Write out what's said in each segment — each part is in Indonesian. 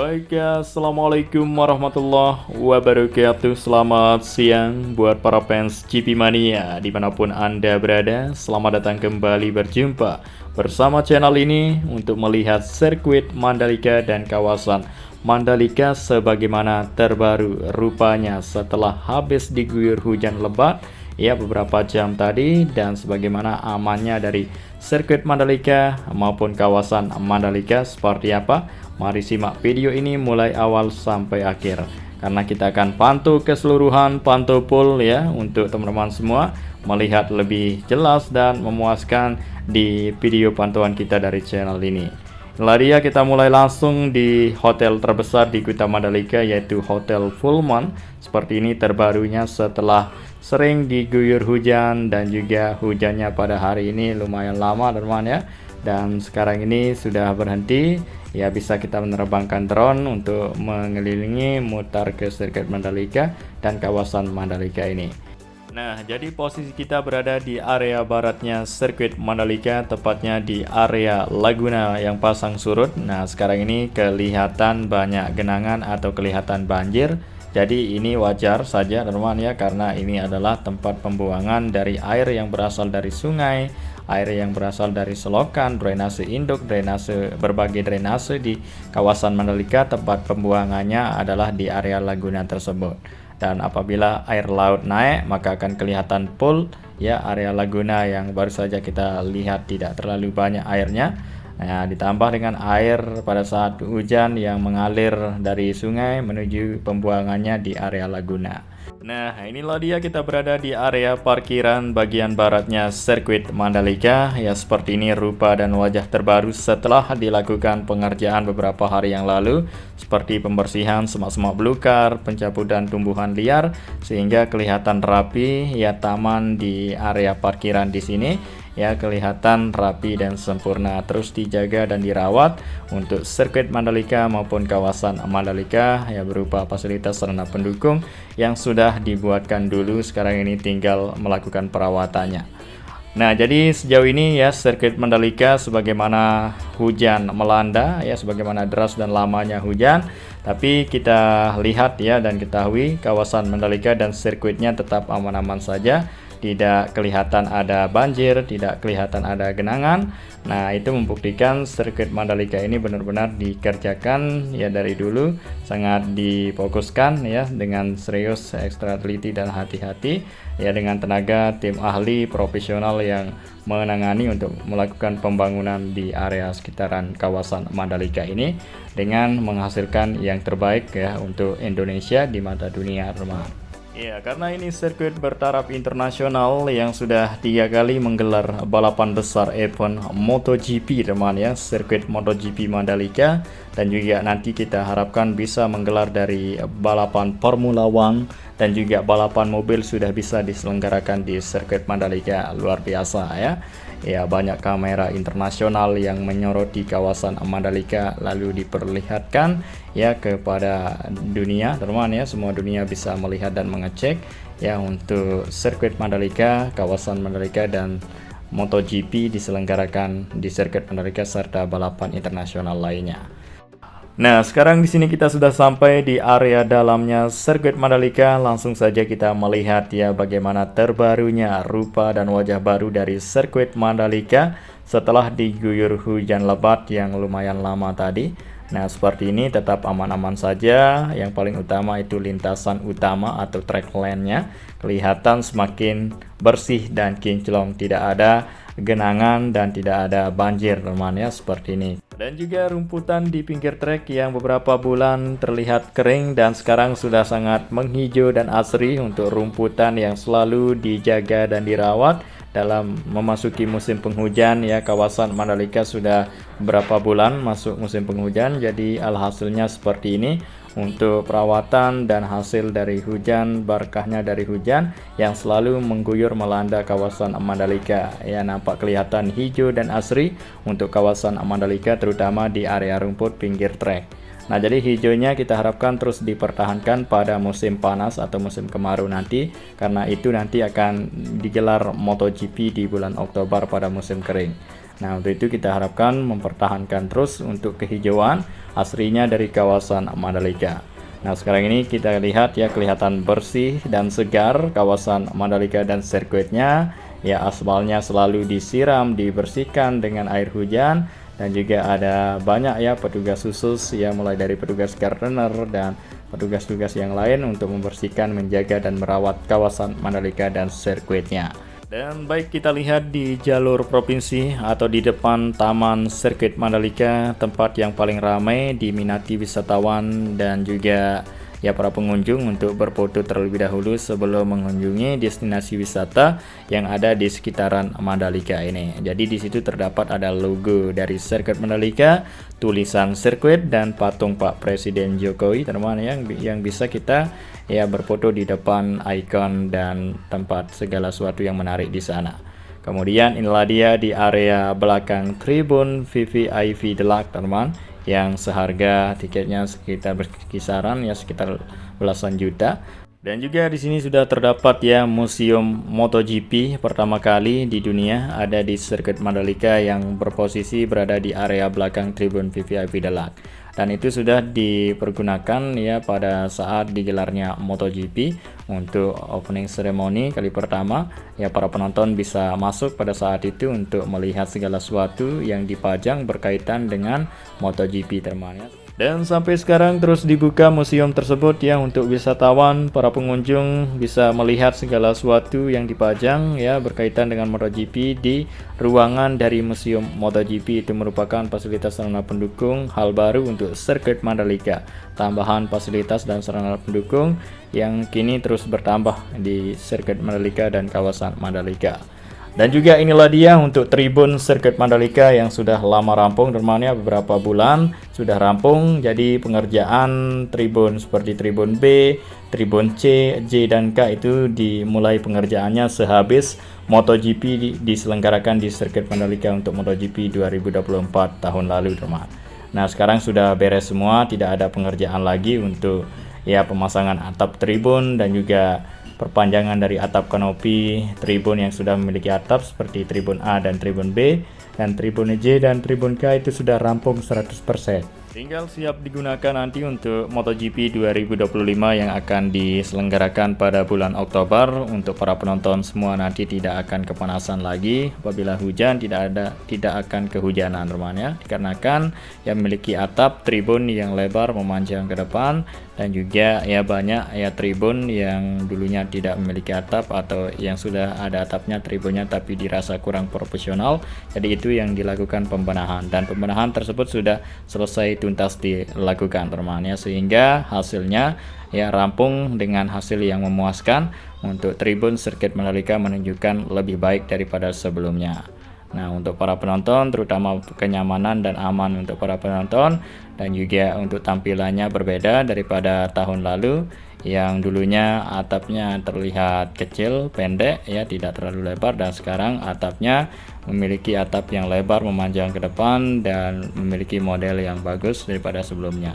Baik ya, Assalamualaikum warahmatullahi wabarakatuh. Selamat siang buat para fans GP Mania dimanapun Anda berada. Selamat datang kembali berjumpa bersama channel ini untuk melihat sirkuit Mandalika dan kawasan Mandalika sebagaimana terbaru rupanya setelah habis diguyur hujan lebat ya beberapa jam tadi, dan sebagaimana amannya dari sirkuit Mandalika maupun kawasan Mandalika seperti apa. Mari simak video ini mulai awal sampai akhir, karena kita akan pantau keseluruhan, pantau full ya, untuk teman-teman semua melihat lebih jelas dan memuaskan di video pantauan kita dari channel ini. Inilah dia, kita mulai langsung di hotel terbesar di Kota Mandalika, yaitu Hotel Pullman. Seperti ini terbarunya setelah sering diguyur hujan, dan juga hujannya pada hari ini lumayan lama teman-teman ya. Dan sekarang ini sudah berhenti ya, bisa kita menerbangkan drone untuk mengelilingi mutar ke sirkuit Mandalika dan kawasan Mandalika ini. Nah, jadi posisi kita berada di area baratnya sirkuit Mandalika, tepatnya di area Laguna yang pasang surut. Nah, sekarang ini kelihatan banyak genangan atau kelihatan banjir. Jadi ini wajar saja teman-teman ya, karena ini adalah tempat pembuangan dari air yang berasal dari sungai, air yang berasal dari selokan, drainase induk, berbagai drainase di kawasan Mandalika. Tempat pembuangannya adalah di area Laguna tersebut. Dan apabila air laut naik, maka akan kelihatan full ya area Laguna yang baru saja kita lihat tidak terlalu banyak airnya. Nah, ditambah dengan air pada saat hujan yang mengalir dari sungai menuju pembuangannya di area Laguna. Nah, inilah dia, kita berada di area parkiran bagian baratnya sirkuit Mandalika. Ya, seperti ini rupa dan wajah terbaru setelah dilakukan pengerjaan beberapa hari yang lalu, seperti pembersihan semak-semak belukar, pencabutan tumbuhan liar, sehingga kelihatan rapi ya taman di area parkiran di sini. Ya, kelihatan rapi dan sempurna, terus dijaga dan dirawat untuk sirkuit Mandalika maupun kawasan Mandalika ya, berupa fasilitas sarana pendukung yang sudah dibuatkan dulu, sekarang ini tinggal melakukan perawatannya. Nah, jadi sejauh ini ya sirkuit Mandalika sebagaimana hujan melanda ya, sebagaimana deras dan lamanya hujan, tapi kita lihat ya dan ketahui kawasan Mandalika dan sirkuitnya tetap aman-aman saja. Tidak kelihatan ada banjir, tidak kelihatan ada genangan. Nah, itu membuktikan sirkuit Mandalika ini benar-benar dikerjakan ya dari dulu, sangat difokuskan ya dengan serius, ekstra teliti dan hati-hati ya, dengan tenaga tim ahli profesional yang menangani untuk melakukan pembangunan di area sekitaran kawasan Mandalika ini dengan menghasilkan yang terbaik ya untuk Indonesia di mata dunia, teman. Ya, karena ini sirkuit bertaraf internasional yang sudah 3 kali menggelar balapan besar event MotoGP teman ya, sirkuit MotoGP Mandalika, dan juga nanti kita harapkan bisa menggelar dari balapan Formula One dan juga balapan mobil sudah bisa diselenggarakan di sirkuit Mandalika. Luar biasa ya. Ya, banyak kamera internasional yang menyoroti kawasan Mandalika lalu diperlihatkan ya kepada dunia teman ya, semua dunia bisa melihat dan mengecek ya untuk sirkuit Mandalika, kawasan Mandalika dan MotoGP diselenggarakan di sirkuit Mandalika serta balapan internasional lainnya. Nah, sekarang di sini kita sudah sampai di area dalamnya sirkuit Mandalika. Langsung saja kita melihat ya bagaimana terbarunya rupa dan wajah baru dari sirkuit Mandalika setelah diguyur hujan lebat yang lumayan lama tadi. Nah, seperti ini tetap aman-aman saja. Yang paling utama itu lintasan utama atau track lane-nya kelihatan semakin bersih dan kinclong, tidak ada genangan dan tidak ada banjir teman ya, seperti ini. Dan juga rumputan di pinggir trek yang beberapa bulan terlihat kering dan sekarang sudah sangat menghijau dan asri untuk rumputan yang selalu dijaga dan dirawat dalam memasuki musim penghujan ya. Kawasan Mandalika sudah beberapa bulan masuk musim penghujan, jadi alhasilnya seperti ini untuk perawatan dan hasil dari hujan, berkahnya dari hujan yang selalu mengguyur melanda kawasan Mandalika ya, nampak kelihatan hijau dan asri untuk kawasan Mandalika, terutama di area rumput pinggir trek. Nah, jadi hijaunya kita harapkan terus dipertahankan pada musim panas atau musim kemarau nanti, karena itu nanti akan digelar MotoGP di bulan Oktober pada musim kering. Nah, untuk itu kita harapkan mempertahankan terus untuk kehijauan aslinya dari kawasan Mandalika. Nah, sekarang ini kita lihat ya, kelihatan bersih dan segar kawasan Mandalika dan sirkuitnya. Ya, aspalnya selalu disiram, dibersihkan dengan air hujan, dan juga ada banyak ya petugas khusus ya, mulai dari petugas gardener dan petugas-tugas yang lain untuk membersihkan, menjaga dan merawat kawasan Mandalika dan sirkuitnya. Dan baik, kita lihat di jalur provinsi atau di depan Taman Sirkuit Mandalika, tempat yang paling ramai diminati wisatawan dan juga ya para pengunjung untuk berfoto terlebih dahulu sebelum mengunjungi destinasi wisata yang ada di sekitaran Mandalika ini. Jadi di situ terdapat ada logo dari Sirkuit Mandalika, tulisan sirkuit dan patung Pak Presiden Jokowi, teman-teman, yang bisa kita ya berfoto di depan ikon dan tempat segala sesuatu yang menarik di sana. Kemudian inilah dia di area belakang tribun VVIP Deluxe, teman, yang seharga tiketnya sekitar berkisaran ya sekitar belasan juta. Dan juga di sini sudah terdapat ya museum MotoGP pertama kali di dunia ada di sirkuit Mandalika yang berposisi berada di area belakang tribun VVIP Deluxe. Dan itu sudah dipergunakan ya pada saat digelarnya MotoGP untuk opening ceremony kali pertama. Ya, para penonton bisa masuk pada saat itu untuk melihat segala sesuatu yang dipajang berkaitan dengan MotoGP, teman ya. Dan sampai sekarang terus dibuka museum tersebut ya untuk wisatawan, para pengunjung bisa melihat segala sesuatu yang dipajang ya berkaitan dengan MotoGP di ruangan dari museum MotoGP. Itu merupakan fasilitas sarana pendukung hal baru untuk sirkuit Mandalika. Tambahan fasilitas dan sarana pendukung yang kini terus bertambah di sirkuit Mandalika dan kawasan Mandalika. Dan juga inilah dia untuk tribun sirkuit Mandalika yang sudah lama rampung, teman-teman, beberapa bulan sudah rampung. Jadi pengerjaan tribun seperti tribun B, tribun C, J dan K itu dimulai pengerjaannya sehabis MotoGP diselenggarakan di sirkuit Mandalika untuk MotoGP 2024 tahun lalu, teman. Nah, sekarang sudah beres semua, tidak ada pengerjaan lagi untuk ya pemasangan atap tribun dan juga perpanjangan dari atap kanopi tribun yang sudah memiliki atap seperti tribun A dan tribun B, dan tribun J dan tribun K itu sudah rampung 100%. Tinggal siap digunakan nanti untuk MotoGP 2025 yang akan diselenggarakan pada bulan Oktober. Untuk para penonton semua nanti tidak akan kepanasan lagi apabila hujan, tidak akan kehujanan, teman ya, dikarenakan yang memiliki atap tribun yang lebar memanjang ke depan, dan juga ya banyak ya tribun yang dulunya tidak memiliki atap atau yang sudah ada atapnya tribunnya tapi dirasa kurang profesional. Jadi itu yang dilakukan pembenahan, dan pembenahan tersebut sudah selesai tuntas dilakukan, teman ya, sehingga hasilnya ya rampung dengan hasil yang memuaskan untuk tribun sirkuit Mandalika menunjukkan lebih baik daripada sebelumnya. Nah, untuk para penonton terutama kenyamanan dan aman untuk para penonton, dan juga untuk tampilannya berbeda daripada tahun lalu yang dulunya atapnya terlihat kecil, pendek ya, tidak terlalu lebar, dan sekarang atapnya memiliki atap yang lebar memanjang ke depan dan memiliki model yang bagus daripada sebelumnya.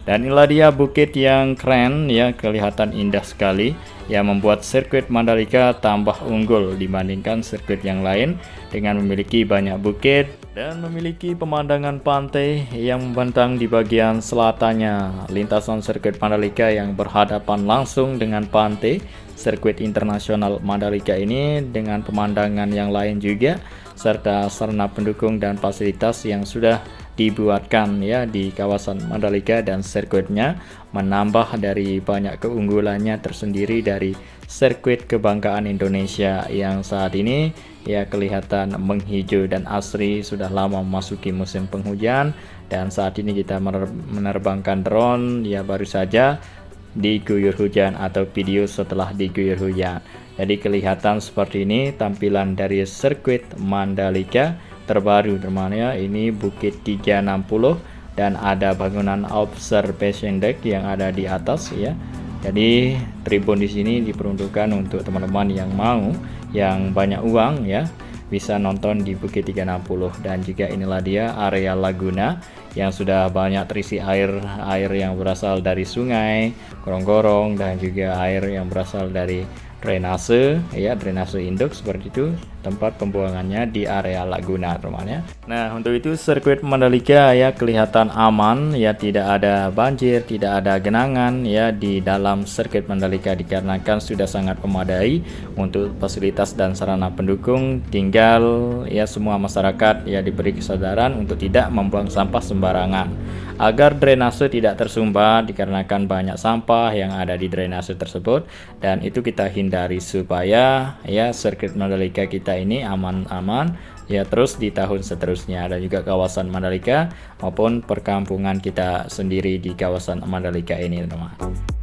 Dan inilah dia bukit yang keren ya, kelihatan indah sekali yang membuat sirkuit Mandalika tambah unggul dibandingkan sirkuit yang lain dengan memiliki banyak bukit dan memiliki pemandangan pantai yang membentang di bagian selatannya. Lintasan sirkuit Mandalika yang berhadapan langsung dengan pantai sirkuit internasional Mandalika ini dengan pemandangan yang lain juga, serta sarana pendukung dan fasilitas yang sudah dibuatkan ya di kawasan Mandalika dan sirkuitnya menambah dari banyak keunggulannya tersendiri dari sirkuit kebanggaan Indonesia yang saat ini ya kelihatan menghijau dan asri, sudah lama memasuki musim penghujan, dan saat ini kita menerbangkan drone ya baru saja diguyur hujan atau video setelah diguyur hujan. Jadi kelihatan seperti ini tampilan dari sirkuit Mandalika terbaru, teman ya. Ini Bukit 360 dan ada bangunan observation deck yang ada di atas ya. Jadi tribun di sini diperuntukkan untuk teman-teman yang mau, yang banyak uang ya, bisa nonton di Bukit 360. Dan juga inilah dia area Laguna yang sudah banyak terisi air yang berasal dari sungai, gorong-gorong, dan juga air yang berasal dari drainase, ya, drainase induk seperti itu, tempat pembuangannya di area Laguna, teman-teman ya. Nah, untuk itu sirkuit Mandalika ya kelihatan aman, ya, tidak ada banjir, tidak ada genangan ya di dalam sirkuit Mandalika, dikarenakan sudah sangat memadai untuk fasilitas dan sarana pendukung. Tinggal ya semua masyarakat ya diberi kesadaran untuk tidak membuang sampah sembarangan agar drainase tidak tersumbat, dikarenakan banyak sampah yang ada di drainase tersebut, dan itu kita hindari supaya ya sirkuit Mandalika kita ini aman-aman ya terus di tahun seterusnya, dan juga kawasan Mandalika maupun perkampungan kita sendiri di kawasan Mandalika ini, teman-teman.